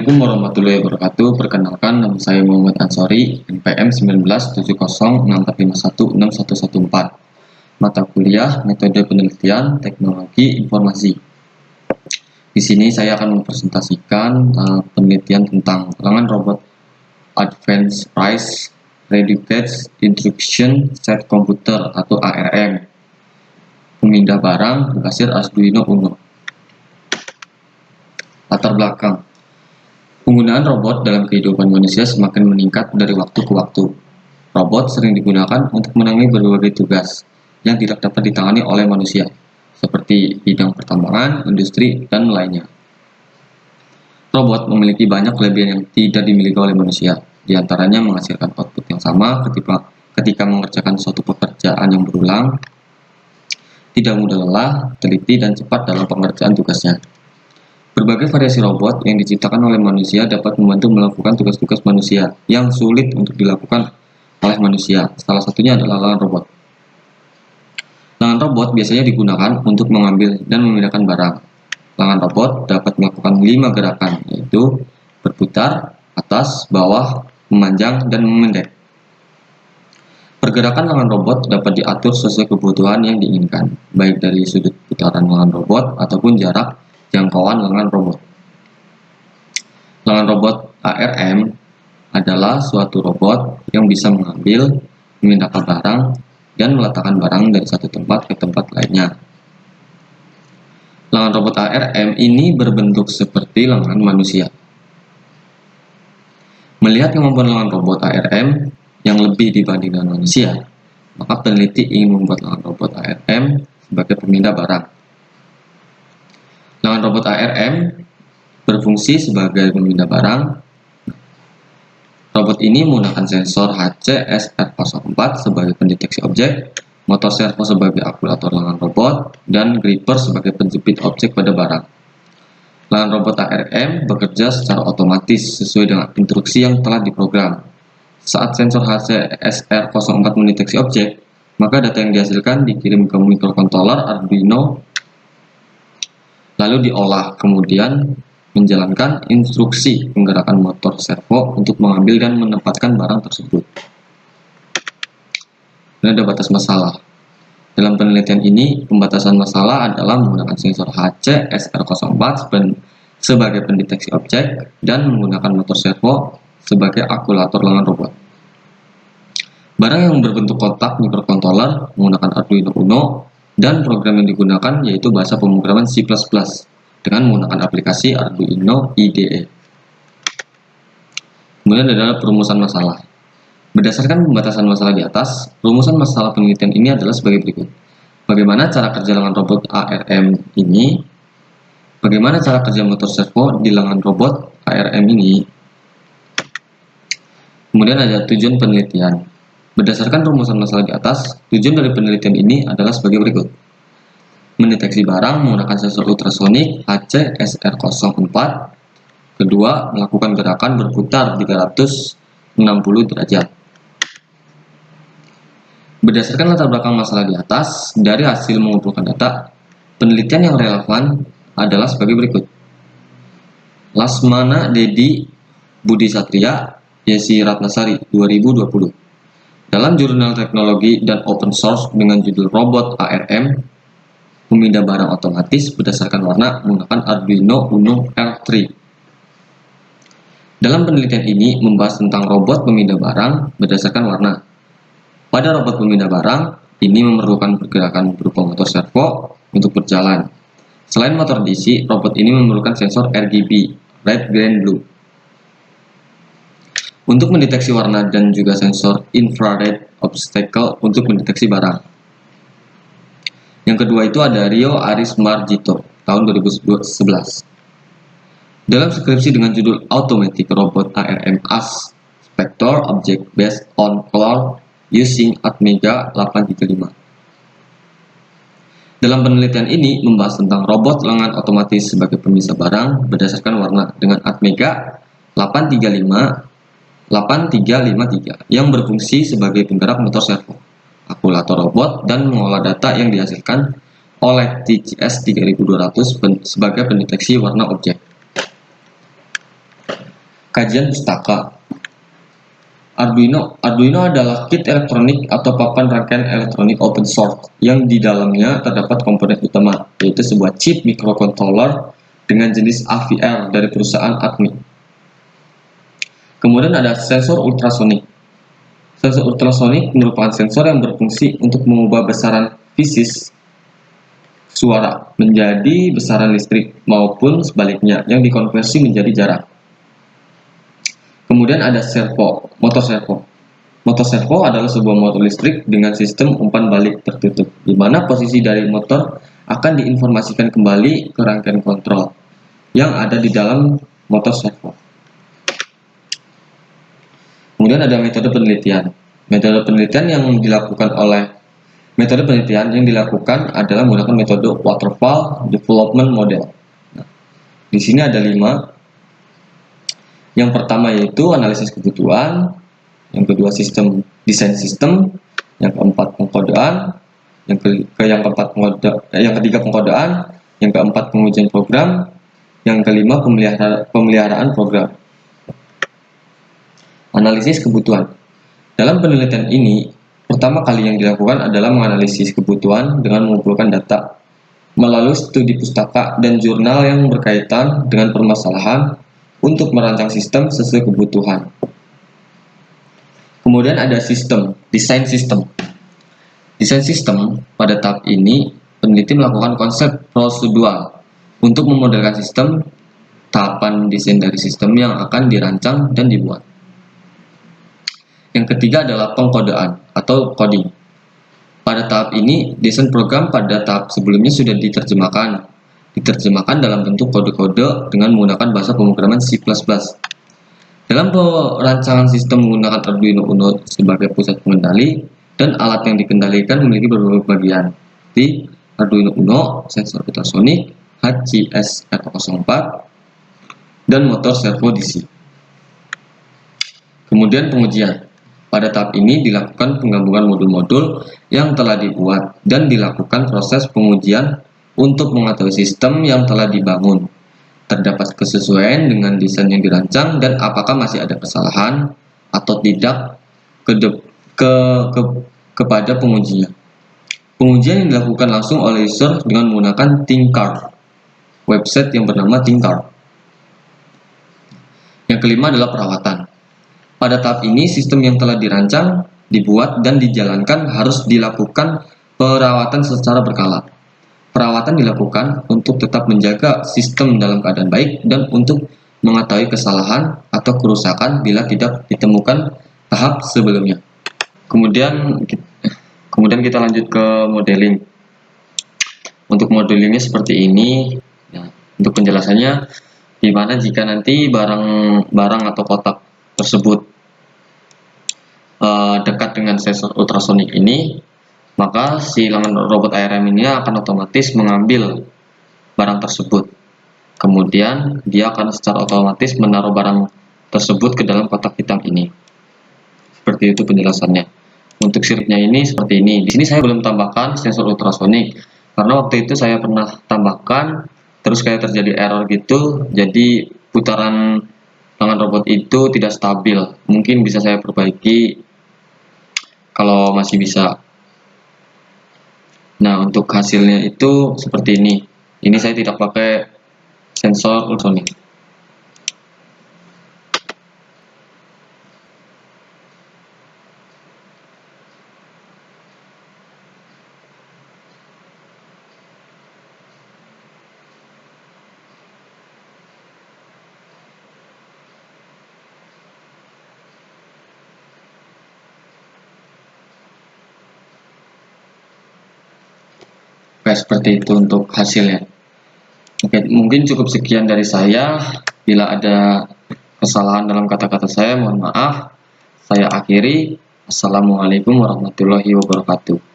Assalamualaikum warahmatullahi wabarakatuh. Perkenalkan, nama saya Muhammad Ansori, NPM 197064516114. Mata kuliah Metode Penelitian Teknologi Informasi. Di sini saya akan mempresentasikan penelitian tentang lengan robot Advanced Race Reduced Instruction Set Computer atau ARM, pemindah barang berbasis Arduino Uno. Latar belakang. Penggunaan robot dalam kehidupan manusia semakin meningkat dari waktu ke waktu. Robot sering digunakan untuk menangani berbagai tugas yang tidak dapat ditangani oleh manusia, seperti bidang pertambangan, industri, dan lainnya. Robot memiliki banyak kelebihan yang tidak dimiliki oleh manusia, di antaranya menghasilkan output yang sama ketika mengerjakan suatu pekerjaan yang berulang, tidak mudah lelah, teliti, dan cepat dalam pengerjaan tugasnya. Berbagai variasi robot yang diciptakan oleh manusia dapat membantu melakukan tugas-tugas manusia yang sulit untuk dilakukan oleh manusia. Salah satunya adalah lengan robot. Lengan robot biasanya digunakan untuk mengambil dan memindahkan barang. Lengan robot dapat melakukan 5 gerakan, yaitu berputar, atas, bawah, memanjang, dan memendek. Pergerakan lengan robot dapat diatur sesuai kebutuhan yang diinginkan, baik dari sudut putaran lengan robot ataupun jarak jangkauan lengan robot. Lengan robot ARM adalah suatu robot yang bisa mengambil, memindahkan barang, dan meletakkan barang dari satu tempat ke tempat lainnya. Lengan robot ARM ini berbentuk seperti lengan manusia. Melihat kemampuan lengan robot ARM yang lebih dibanding dengan manusia, maka peneliti ingin membuat lengan robot ARM sebagai pemindah barang. Lengan robot ARM berfungsi sebagai pemindah barang. Robot ini menggunakan sensor HC-SR04 sebagai pendeteksi objek, motor servo sebagai akumulator lengan robot, dan gripper sebagai penjepit objek pada barang. Lengan robot ARM bekerja secara otomatis sesuai dengan instruksi yang telah diprogram. Saat sensor HC-SR04 mendeteksi objek, maka data yang dihasilkan dikirim ke microcontroller Arduino, lalu diolah, kemudian menjalankan instruksi penggerakan motor servo untuk mengambil dan menempatkan barang tersebut. Ini ada batas masalah. Dalam penelitian ini, pembatasan masalah adalah menggunakan sensor HC-SR04 sebagai pendeteksi objek dan menggunakan motor servo sebagai akumulator lengan robot. Barang yang berbentuk kotak microcontroller menggunakan Arduino Uno, dan program yang digunakan yaitu bahasa pemrograman C++ dengan menggunakan aplikasi Arduino IDE. Kemudian adalah perumusan masalah. Berdasarkan pembatasan masalah di atas, rumusan masalah penelitian ini adalah sebagai berikut. Bagaimana cara kerja lengan robot ARM ini? Bagaimana cara kerja motor servo di lengan robot ARM ini? Kemudian ada tujuan penelitian. Berdasarkan rumusan masalah di atas, tujuan dari penelitian ini adalah sebagai berikut. Mendeteksi barang menggunakan sensor ultrasonik HC-SR04. Kedua, melakukan gerakan berputar 360 derajat. Berdasarkan latar belakang masalah di atas, dari hasil mengumpulkan data, penelitian yang relevan adalah sebagai berikut. Lasmana Dedi Budi Satria, Yesi Ratnasari, 2020. Dalam jurnal teknologi dan open source dengan judul Robot ARM, pemindah barang otomatis berdasarkan warna menggunakan Arduino Uno R3. Dalam penelitian ini membahas tentang robot pemindah barang berdasarkan warna. Pada robot pemindah barang, ini memerlukan pergerakan berupa motor servo untuk berjalan. Selain motor DC, robot ini memerlukan sensor RGB, Red, Green, Blue, untuk mendeteksi warna dan juga sensor infrared obstacle untuk mendeteksi barang. Yang kedua itu ada Rio Aris Marjito tahun 2011. Dalam skripsi dengan judul Automatic Robot ARM as Spector Object Based on Color Using Atmega 835. Dalam penelitian ini membahas tentang robot lengan otomatis sebagai pemisah barang berdasarkan warna dengan Atmega 8353 yang berfungsi sebagai penggerak motor servo, akumulator robot, dan mengolah data yang dihasilkan oleh TCS 3200 sebagai pendeteksi warna objek. Kajian pustaka. Arduino adalah kit elektronik atau papan rangkaian elektronik open source yang di dalamnya terdapat komponen utama, yaitu sebuah chip microcontroller dengan jenis AVR dari perusahaan Atmel. Kemudian ada sensor ultrasonik. Sensor ultrasonik merupakan sensor yang berfungsi untuk mengubah besaran fisis suara menjadi besaran listrik maupun sebaliknya yang dikonversi menjadi jarak. Kemudian ada motor servo. Motor servo adalah sebuah motor listrik dengan sistem umpan balik tertutup, di mana posisi dari motor akan diinformasikan kembali ke rangkaian kontrol yang ada di dalam motor servo. Kemudian ada metode penelitian. Metode penelitian yang dilakukan adalah menggunakan metode waterfall development model. Nah, di sini ada 5. Yang pertama yaitu analisis kebutuhan, yang kedua desain sistem, yang keempat pengkodean, yang ketiga pengkodean, yang keempat pengujian program, yang kelima pemeliharaan program. Analisis kebutuhan. Dalam penelitian ini, pertama kali yang dilakukan adalah menganalisis kebutuhan dengan mengumpulkan data melalui studi pustaka dan jurnal yang berkaitan dengan permasalahan untuk merancang sistem sesuai kebutuhan. Kemudian ada desain sistem. Desain sistem pada tahap ini, peneliti melakukan konsep prosedural untuk memodelkan sistem, tahapan desain dari sistem yang akan dirancang dan dibuat. Yang ketiga adalah pengkodean atau coding. Pada tahap ini, desain program pada tahap sebelumnya sudah diterjemahkan dalam bentuk kode-kode dengan menggunakan bahasa pemrograman C++. Dalam perancangan sistem menggunakan Arduino Uno sebagai pusat pengendali dan alat yang dikendalikan memiliki beberapa bagian, seperti Arduino Uno, sensor ultrasonik, HCS R04, dan motor servo DC. Kemudian pengujian. Pada tahap ini dilakukan penggabungan modul-modul yang telah dibuat dan dilakukan proses pengujian untuk mengetahui sistem yang telah dibangun, terdapat kesesuaian dengan desain yang dirancang dan apakah masih ada kesalahan atau tidak kepada pengujinya. Pengujian yang dilakukan langsung oleh user dengan menggunakan ThinkCard, website yang bernama ThinkCard. Yang kelima adalah perawatan. Pada tahap ini, sistem yang telah dirancang, dibuat, dan dijalankan harus dilakukan perawatan secara berkala. Perawatan dilakukan untuk tetap menjaga sistem dalam keadaan baik dan untuk mengetahui kesalahan atau kerusakan bila tidak ditemukan tahap sebelumnya. Kemudian kita lanjut ke modeling. Untuk modelingnya seperti ini. Ya, untuk penjelasannya, dimana jika nanti barang atau kotak tersebut dekat dengan sensor ultrasonik ini, maka si lengan robot ARM ini akan otomatis mengambil barang tersebut. Kemudian dia akan secara otomatis menaruh barang tersebut ke dalam kotak hitam ini. Seperti itu penjelasannya. Untuk siripnya ini seperti ini. Di sini saya belum tambahkan sensor ultrasonik karena waktu itu saya pernah tambahkan, terus kayak terjadi error gitu. Jadi putaran lengan robot itu tidak stabil. Mungkin bisa saya perbaiki kalau masih bisa. Nah, untuk hasilnya itu seperti ini. Ini saya tidak pakai sensor ultrasonik. Oke, seperti itu untuk hasilnya. Oke, mungkin cukup sekian dari saya. Bila ada kesalahan dalam kata-kata saya, mohon maaf. Saya akhiri. Assalamualaikum warahmatullahi wabarakatuh.